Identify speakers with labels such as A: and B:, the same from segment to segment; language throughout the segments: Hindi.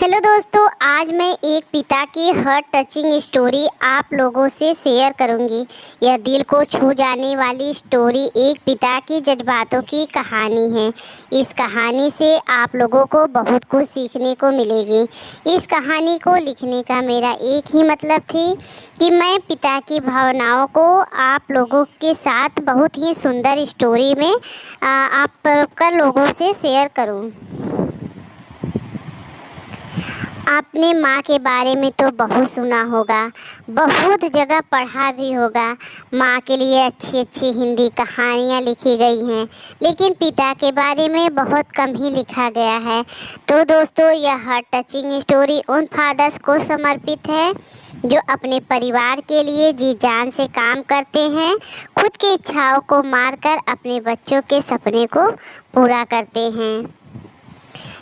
A: हेलो दोस्तों, आज मैं एक पिता की हार्ट टचिंग स्टोरी आप लोगों से शेयर करूंगी। यह दिल को छू जाने वाली स्टोरी एक पिता की जज्बातों की कहानी है। इस कहानी से आप लोगों को बहुत कुछ सीखने को मिलेगी। इस कहानी को लिखने का मेरा एक ही मतलब थी कि मैं पिता की भावनाओं को आप लोगों के साथ बहुत ही सुंदर स्टोरी में आप कर लोगों से शेयर करूं। आपने माँ के बारे में तो बहुत सुना होगा, बहुत जगह पढ़ा भी होगा। माँ के लिए अच्छी अच्छी हिंदी कहानियाँ लिखी गई हैं, लेकिन पिता के बारे में बहुत कम ही लिखा गया है। तो दोस्तों, यह हार्ट टचिंग स्टोरी उन फादर्स को समर्पित है जो अपने परिवार के लिए जी जान से काम करते हैं, खुद की इच्छाओं को मारकर अपने बच्चों के सपने को पूरा करते हैं।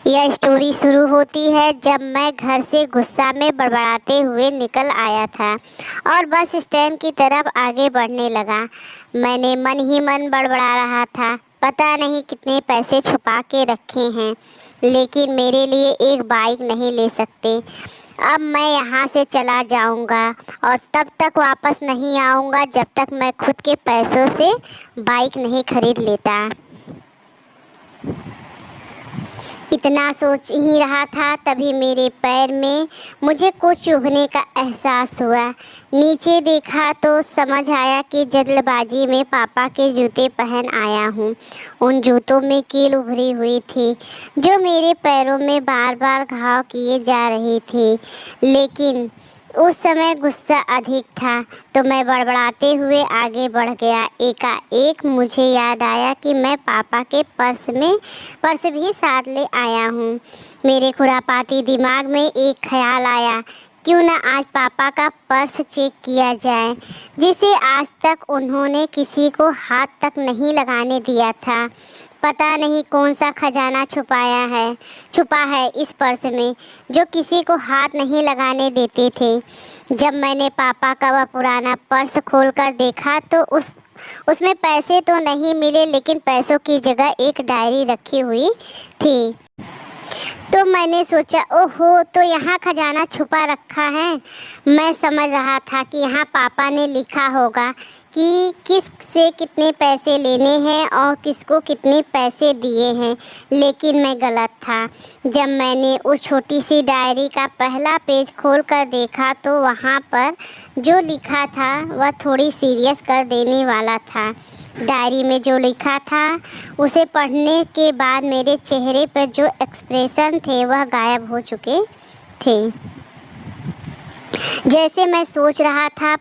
A: यह स्टोरी शुरू होती है जब मैं घर से गुस्सा में बड़बड़ाते हुए निकल आया था और बस स्टैंड की तरफ आगे बढ़ने लगा। मैंने मन ही मन बड़बड़ा रहा था, पता नहीं कितने पैसे छुपा के रखे हैं, लेकिन मेरे लिए एक बाइक नहीं ले सकते। अब मैं यहाँ से चला जाऊँगा और तब तक वापस नहीं आऊँगा जब तक मैं खुद के पैसों से बाइक नहीं खरीद लेता। इतना सोच ही रहा था, तभी मेरे पैर में मुझे कुछ चुभने का एहसास हुआ। नीचे देखा तो समझ आया कि जल्दबाजी में पापा के जूते पहन आया हूँ। उन जूतों में कील उभरी हुई थी जो मेरे पैरों में बार बार घाव किए जा रही थी, लेकिन उस समय गुस्सा अधिक था तो मैं बड़बड़ाते हुए आगे बढ़ गया। एकाएक मुझे याद आया कि मैं पापा के पर्स भी साथ ले आया हूँ। मेरे खुरापाती दिमाग में एक ख्याल आया, क्यों ना आज पापा का पर्स चेक किया जाए, जिसे आज तक उन्होंने किसी को हाथ तक नहीं लगाने दिया था। पता नहीं कौन सा खजाना छुपा है इस पर्स में जो किसी को हाथ नहीं लगाने देते थे। जब मैंने पापा का वह पुराना पर्स खोलकर देखा तो उसमें पैसे तो नहीं मिले, लेकिन पैसों की जगह एक डायरी रखी हुई थी। तो मैंने सोचा, ओहो, तो यहाँ खजाना छुपा रखा है। मैं समझ रहा था कि यहाँ पापा ने लिखा होगा कि किस से कितने पैसे लेने हैं और किसको कितने पैसे दिए हैं, लेकिन मैं गलत था। जब मैंने उस छोटी सी डायरी का पहला पेज खोलकर देखा तो वहाँ पर जो लिखा था वह थोड़ी सीरियस कर देने वाला था। डायरी में जो लिखा था उसे पढ़ने के बाद मेरे चेहरे पर जो एक्सप्रेशन थे वह गायब हो चुके थे। जैसे मैं सोच रहा था,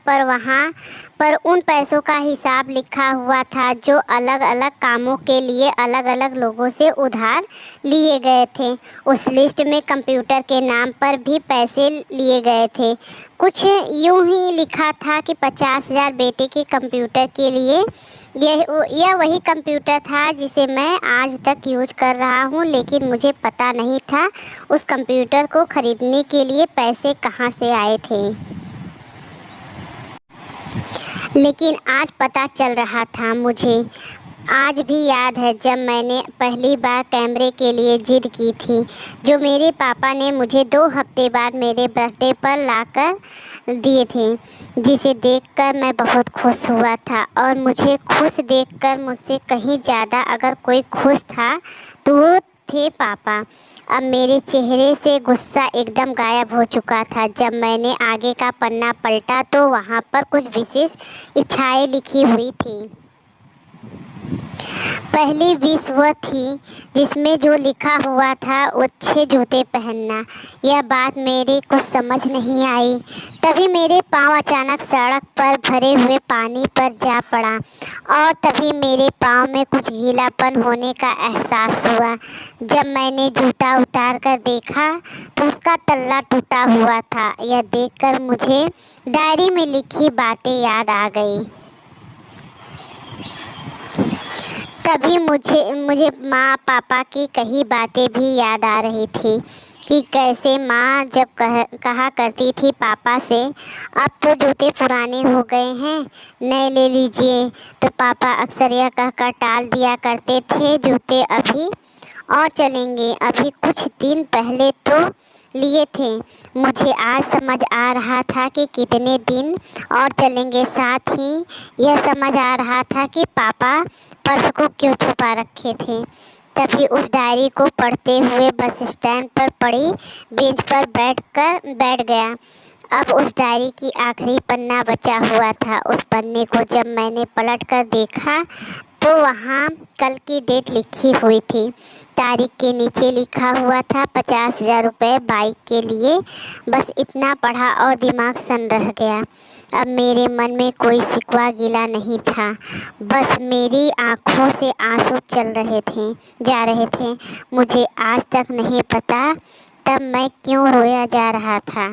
A: पर उन पैसों का हिसाब लिखा हुआ था जो अलग अलग कामों के लिए अलग अलग लोगों से उधार लिए गए थे। उस लिस्ट में कंप्यूटर के नाम पर भी पैसे लिए गए थे। कुछ यूं ही लिखा था कि 50,000 बेटे के कंप्यूटर के लिए। यह वही कंप्यूटर था जिसे मैं आज तक यूज कर रहा हूँ, लेकिन मुझे पता नहीं था उस कंप्यूटर को खरीदने के लिए पैसे कहाँ से आए थे। लेकिन आज पता चल रहा था मुझे। आज भी याद है जब मैंने पहली बार कैमरे के लिए जिद की थी, जो मेरे पापा ने मुझे 2 हफ्ते बाद मेरे बर्थडे पर लाकर दिए थे, जिसे देखकर मैं बहुत खुश हुआ था। और मुझे खुश देखकर मुझसे कहीं ज़्यादा अगर कोई खुश था तो वो थे पापा। अब मेरे चेहरे से गुस्सा एकदम गायब हो चुका था। जब मैंने आगे का पन्ना पलटा तो वहाँ पर कुछ विशेष इच्छाएं लिखी हुई थी। पहली विश वह थी जिसमें जो लिखा हुआ था अच्छे जूते पहनना। यह बात मेरे कुछ समझ नहीं आई। तभी मेरे पाँव अचानक सड़क पर भरे हुए पानी पर जा पड़ा और तभी मेरे पाँव में कुछ गीलापन होने का एहसास हुआ। जब मैंने जूता उतार कर देखा तो उसका तल्ला टूटा हुआ था। यह देखकर मुझे डायरी में लिखी बातें याद आ गई। तभी मुझे माँ पापा की कही बातें भी याद आ रही थी कि कैसे माँ जब कहा करती थी पापा से, अब तो जूते पुराने हो गए हैं, नए ले लीजिए। तो पापा अक्सर यह कहकर टाल दिया करते थे, जूते अभी और चलेंगे। अभी कुछ दिन पहले तो लिए थे। मुझे आज समझ आ रहा था कि कितने दिन और चलेंगे, साथ ही यह समझ आ रहा था कि पापा पर्स को क्यों छुपा रखे थे। तभी उस डायरी को पढ़ते हुए बस स्टैंड पर पड़ी बेंच पर बैठ गया। अब उस डायरी की आखिरी पन्ना बचा हुआ था। उस पन्ने को जब मैंने पलट कर देखा तो वहाँ कल की डेट लिखी हुई थी। तारीख के नीचे लिखा हुआ था 50,000 रुपये बाइक के लिए। बस इतना पढ़ा और दिमाग सन रह गया। अब मेरे मन में कोई शिकवा गिला नहीं था, बस मेरी आँखों से आंसू जा रहे थे। मुझे आज तक नहीं पता तब मैं क्यों रोया जा रहा था।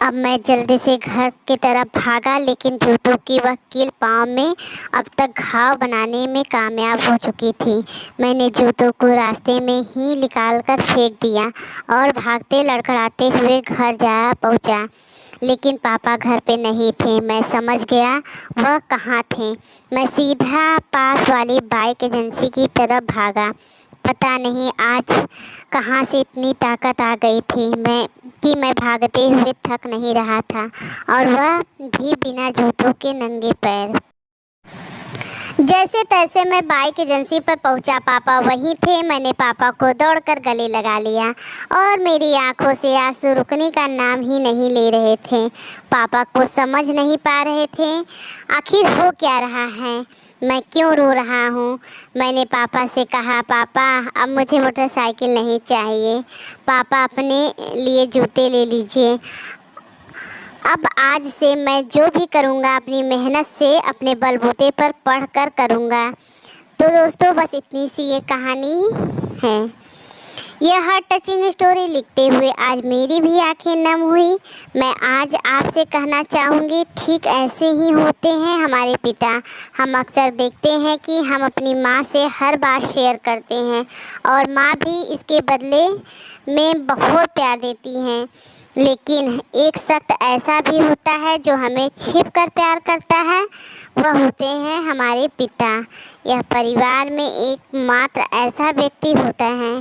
A: अब मैं जल्दी से घर की तरफ भागा, लेकिन जूतों की वह कील पाँव में अब तक घाव बनाने में कामयाब हो चुकी थी। मैंने जूतों को रास्ते में ही निकाल कर फेंक दिया और भागते लड़खड़ाते हुए घर जा पहुंचा। लेकिन पापा घर पे नहीं थे। मैं समझ गया वह कहाँ थे। मैं सीधा पास वाली बाइक एजेंसी की तरफ भागा। पता नहीं आज कहाँ से इतनी ताकत आ गई थी मैं भागते हुए थक नहीं रहा था, और वह भी बिना जूतों के नंगे पैर। जैसे तैसे मैं बाइक एजेंसी पर पहुंचा। पापा वहीं थे। मैंने पापा को दौड़कर गले लगा लिया और मेरी आंखों से आंसू रुकने का नाम ही नहीं ले रहे थे। पापा को समझ नहीं पा रहे थे आखिर हो क्या रहा है, मैं क्यों रो रहा हूँ। मैंने पापा से कहा, पापा अब मुझे मोटरसाइकिल नहीं चाहिए, पापा अपने लिए जूते ले लीजिए। अब आज से मैं जो भी करूँगा अपनी मेहनत से अपने बलबूते पर पढ़कर करूँगा। तो दोस्तों बस इतनी सी ये कहानी है। यह हार्ट टचिंग स्टोरी लिखते हुए आज मेरी भी आंखें नम हुई। मैं आज आपसे कहना चाहूँगी, ठीक ऐसे ही होते हैं हमारे पिता। हम अक्सर देखते हैं कि हम अपनी माँ से हर बात शेयर करते हैं और माँ भी इसके बदले में बहुत प्यार देती हैं। लेकिन एक शख्स ऐसा भी होता है जो हमें छिप कर प्यार करता है, वह होते हैं हमारे पिता। यह परिवार में एकमात्र ऐसा व्यक्ति होता है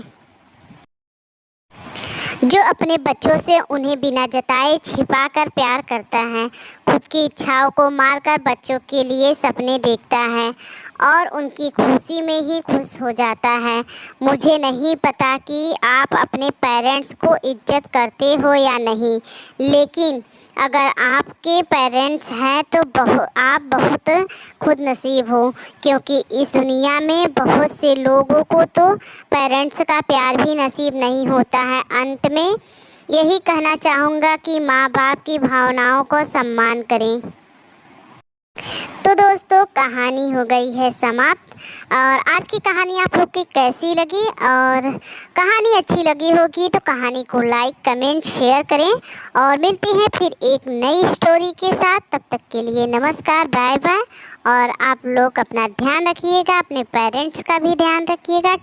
A: जो अपने बच्चों से उन्हें बिना जताए छिपा कर प्यार करता है, खुद की इच्छाओं को मारकर बच्चों के लिए सपने देखता है और उनकी खुशी में ही खुश हो जाता है। मुझे नहीं पता कि आप अपने पेरेंट्स को इज्जत करते हो या नहीं, लेकिन अगर आपके पेरेंट्स हैं तो आप बहुत खुदनसीब हो, क्योंकि इस दुनिया में बहुत से लोगों को तो पेरेंट्स का प्यार भी नसीब नहीं होता है। अंत में यही कहना चाहूँगा कि माँ बाप की भावनाओं को सम्मान करें। तो दोस्तों कहानी हो गई है समाप्त। और आज की कहानी आप लोग की कैसी लगी, और कहानी अच्छी लगी होगी तो कहानी को लाइक कमेंट शेयर करें, और मिलते हैं फिर एक नई स्टोरी के साथ। तब तक के लिए नमस्कार, बाय बाय। और आप लोग अपना ध्यान रखिएगा, अपने पेरेंट्स का भी ध्यान रखिएगा।